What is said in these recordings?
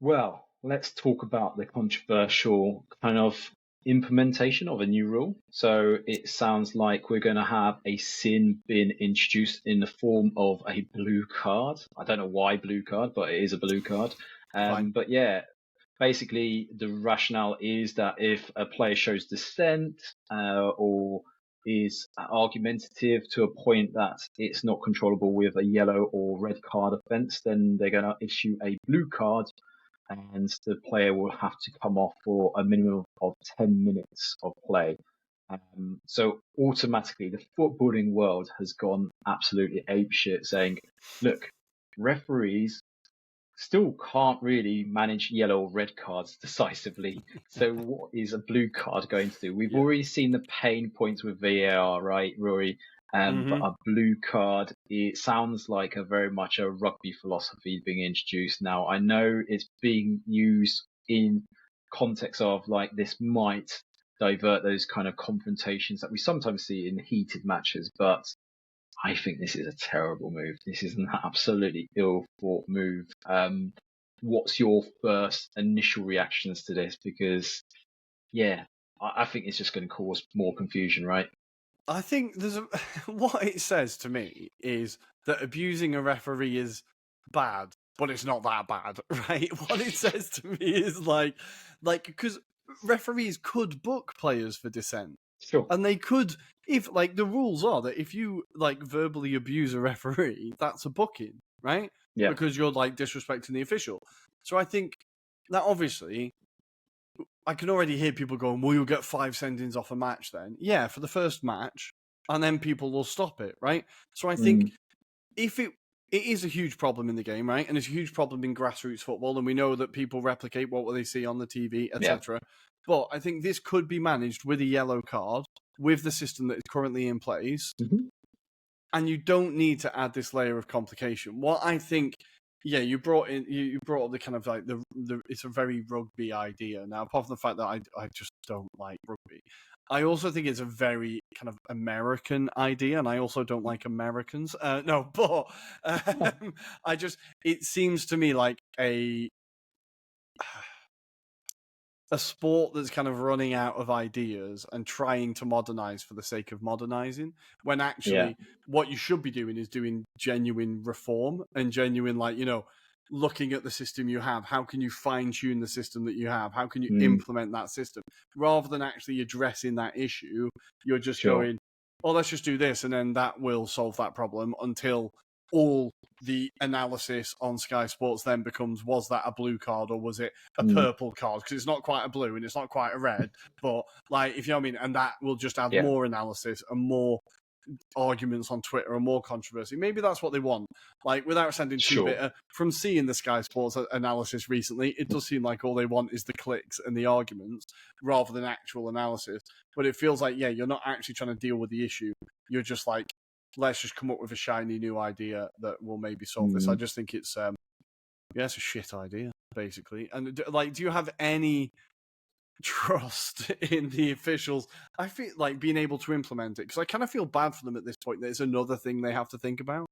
Well, let's talk about the controversial kind of implementation of a new rule. So it sounds like we're going to have a sin bin introduced in the form of a blue card. I don't know why blue card, but it is a blue card. Fine. But yeah, basically the rationale is that if a player shows dissent or is argumentative to a point that it's not controllable with a yellow or red card offence, then they're going to issue a blue card and the player will have to come off for a minimum of 10 minutes of play. So automatically, the footballing world has gone absolutely apeshit, saying, look, referees still can't really manage yellow or red cards decisively. So what is a blue card going to do? We've Yeah. already seen the pain points with VAR, right, Rory? But hmm a blue card, it sounds like a very much a rugby philosophy being introduced now. I know it's being used in context of like this might divert those kind of confrontations that we sometimes see in heated matches, but I think this is a terrible move. This is an absolutely ill thought move. What's your first initial reactions to this? Because, yeah, I think it's just going to cause more confusion, right? I think there's a what it says to me is that abusing a referee is bad, but it's not that bad, right? What it says to me is like because referees could book players for dissent. Sure. And they could, if like the rules are that if you like verbally abuse a referee, that's a booking, right? Yeah. Because you're like disrespecting the official. So I think that obviously, I can already hear people going, "Well, you'll get 5 sendings off a match then." Yeah, for the first match, and then people will stop it, right? So I think Mm, if it is a huge problem in the game, right? And it's a huge problem in grassroots football, and we know that people replicate what they see on the TV, yeah. etc. But I think this could be managed with a yellow card with the system that is currently in place, Hmm. and you don't need to add this layer of complication. What I think, yeah, you brought up the kind of like the it's a very rugby idea. Now, apart from the fact that I just don't like rugby, I also think it's a very kind of American idea, and I also don't like Americans. No, but I just it seems to me like a sport that's kind of running out of ideas and trying to modernize for the sake of modernizing, when Yeah. actually what you should be doing is doing genuine reform and genuine, like, looking at the system you have. How can you fine tune the system that you have? How can you Mm, implement that system? Rather than actually addressing that issue, you're just sure. going, oh, let's just do this, and then that will solve that problem until all the analysis on Sky Sports then becomes, was that a blue card or was it a Mm, purple card? Because it's not quite a blue and it's not quite a red, but like, if you know what I mean, and that will just add yeah. more analysis and more arguments on Twitter and more controversy. Maybe that's what they want. Like, without sounding too Sure. bitter, from seeing the Sky Sports analysis recently, it does seem like all they want is the clicks and the arguments rather than actual analysis. But it feels like, yeah, you're not actually trying to deal with the issue. You're just like, let's just come up with a shiny new idea that will maybe solve this. I Mm. just think it's it's a shit idea, basically. And like, do you have any trust in the officials? I feel like being able to implement it, because I kind of feel bad for them at this point that it's another thing they have to think about.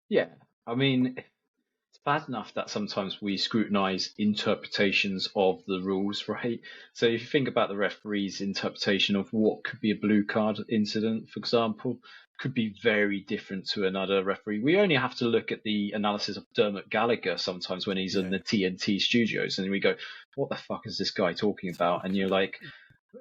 Yeah. I mean, it's bad enough that sometimes we scrutinize interpretations of the rules, right? So if you think about the referee's interpretation of what could be a blue card incident, for example, could be very different to another referee. We only have to look at the analysis of Dermot Gallagher sometimes when he's in Yeah, the TNT studios and we go, what the fuck is this guy talking about? And you're like,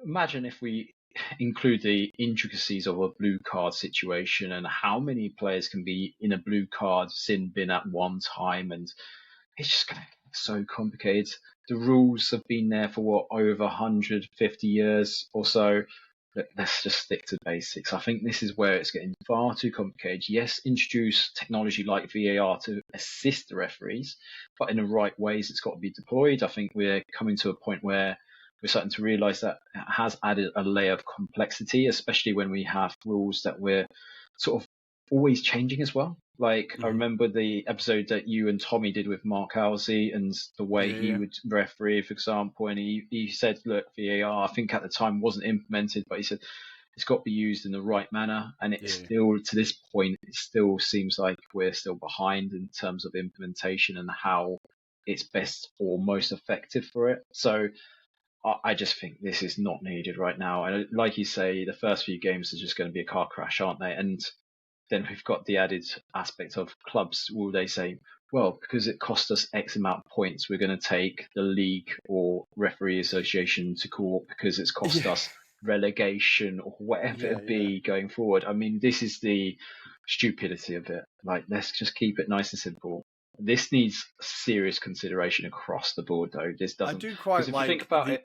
imagine if we include the intricacies of a blue card situation and how many players can be in a blue card sin bin at one time, and it's just going to get so complicated. The rules have been there for what, over 150 years or so. Let's just stick to basics. I think this is where it's getting far too complicated. Yes, introduce technology like VAR to assist the referees, but in the right ways, it's got to be deployed. I think we're coming to a point where we're starting to realize that it has added a layer of complexity, especially when we have rules that we're sort of always changing as well. Like I mm-hmm. remember the episode that you and Tommy did with Mark Halsey and the way yeah, he yeah, would referee, for example, and he said, look, VAR, I think at the time wasn't implemented, but he said it's got to be used in the right manner. And it yeah. still, to this point, it still seems like we're still behind in terms of implementation and how it's best or most effective for it. So I just think this is not needed right now. And like you say, the first few games are just going to be a car crash, aren't they? And then we've got the added aspect of clubs. Will they say, well, because it cost us X amount of points, we're going to take the league or referee association to court because it's cost us relegation or whatever it be going forward. I mean, this is the stupidity of it. Like, let's just keep it nice and simple. This needs serious consideration across the board, though. This doesn't. I do quite if you think about it.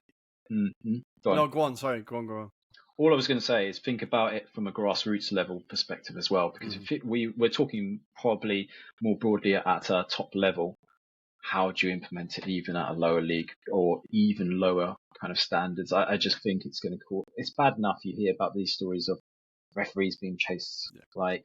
Go on. No, go on. Sorry, go on. All I was going to say is think about it from a grassroots level perspective as well, because if we're talking probably more broadly at a top level, how do you implement it even at a lower league or even lower kind of standards? I just think it's going to cause. It's bad enough you hear about these stories of referees being chased. Like,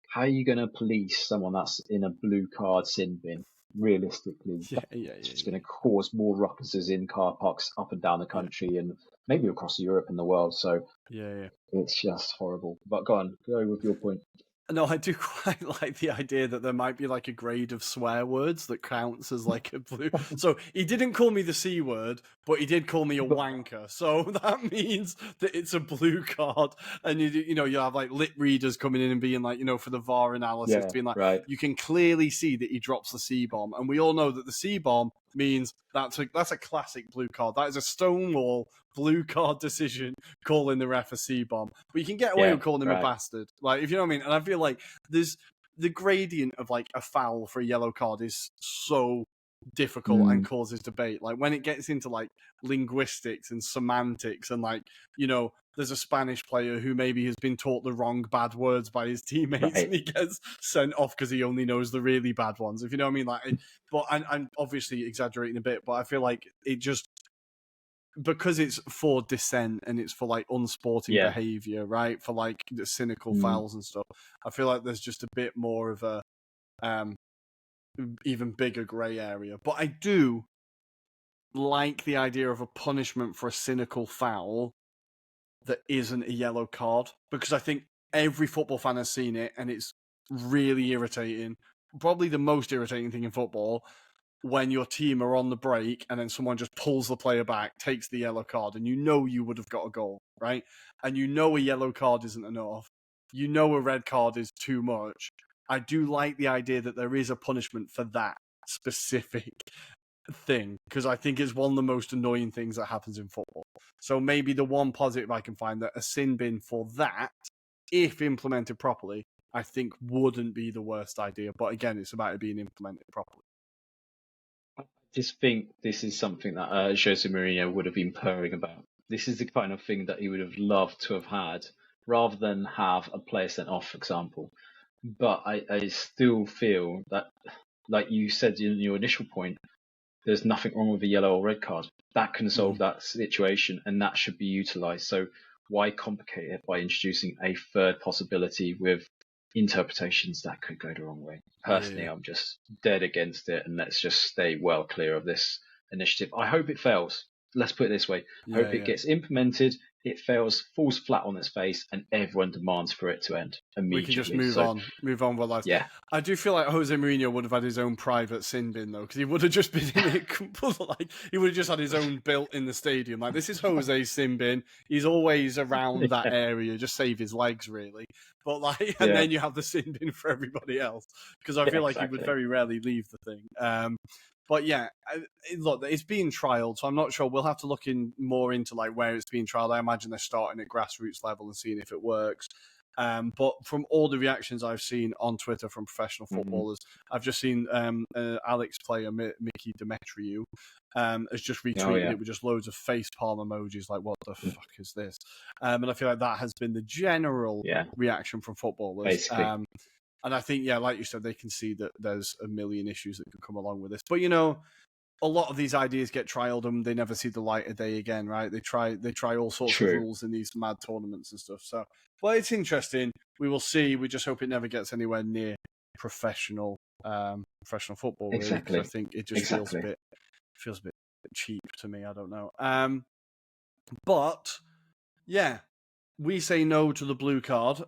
how are you going to police someone that's in a blue card sin bin? Realistically, it's just going to cause more ruckuses in car parks up and down the country and maybe across Europe and the world. So it's just horrible. But go with your point. No, I do quite like the idea that there might be like a grade of swear words that counts as like a blue. So he didn't call me the C word, but he did call me a wanker. So that means that it's a blue card. And you have like lip readers coming in and being like, for the VAR analysis, being like, you can clearly see that he drops the C bomb. And we all know that the C bomb means that's a classic blue card. That is a Stonewall blue card decision calling the ref a C-bomb. But you can get away with calling him a bastard. Like, if you know what I mean? And I feel like there's the gradient of like a foul for a yellow card is so difficult and causes debate. Like when it gets into like linguistics and semantics and like, there's a Spanish player who maybe has been taught the wrong bad words by his teammates and he gets sent off because he only knows the really bad ones. If you know what I mean? Like, but I'm obviously exaggerating a bit, but I feel like it just, because it's for dissent and it's for like unsporting behavior, right? For like the cynical fouls and stuff. I feel like there's just a bit more of a even bigger grey area. But I do like the idea of a punishment for a cynical foul that isn't a yellow card, because I think every football fan has seen it and it's really irritating. Probably the most irritating thing in football, when your team are on the break and then someone just pulls the player back, takes the yellow card, and you would have got a goal, right? And a yellow card isn't enough. A red card is too much. I do like the idea that there is a punishment for that specific thing, because I think it's one of the most annoying things that happens in football. So maybe the one positive I can find, that a sin bin for that, if implemented properly, I think wouldn't be the worst idea. But again, it's about it being implemented properly. I just think this is something that Jose Mourinho would have been purring about. This is the kind of thing that he would have loved to have had, rather than have a player sent off, for example. But I still feel that, like you said in your initial point, there's nothing wrong with a yellow or red card. That can solve that situation, and that should be utilised. So why complicate it by introducing a third possibility with interpretations that could go the wrong way? Personally, I'm just dead against it, and let's just stay well clear of this initiative. I hope it fails. Let's put it this way. I hope it gets implemented, it fails, falls flat on its face, and everyone demands for it to end immediately. We can just move on with life. Yeah. I do feel like Jose Mourinho would have had his own private sin bin, though, because he would have just been in it. Like, he would have just had his own built in the stadium. Like, this is Jose's sin bin. He's always around that area. Just save his legs, really. But like, and then you have the sin bin for everybody else, because I feel like he would very rarely leave the thing. But yeah, look, it's being trialled, so I'm not sure. We'll have to look more into like where it's being trialled. I imagine they're starting at grassroots level and seeing if it works. But from all the reactions I've seen on Twitter from professional footballers, I've just seen Alex player Mickey Demetriou has just retweeted it with just loads of facepalm emojis, like, what the fuck is this? And I feel like that has been the general reaction from footballers. Basically. And I think, like you said, they can see that there's a million issues that could come along with this. But, a lot of these ideas get trialed and they never see the light of day again, right? They try all sorts of rules in these mad tournaments and stuff. So, well, it's interesting. We will see. We just hope it never gets anywhere near professional football, really. Exactly. Because I think it just feels a bit cheap to me. I don't know. But, yeah, we say no to the blue card.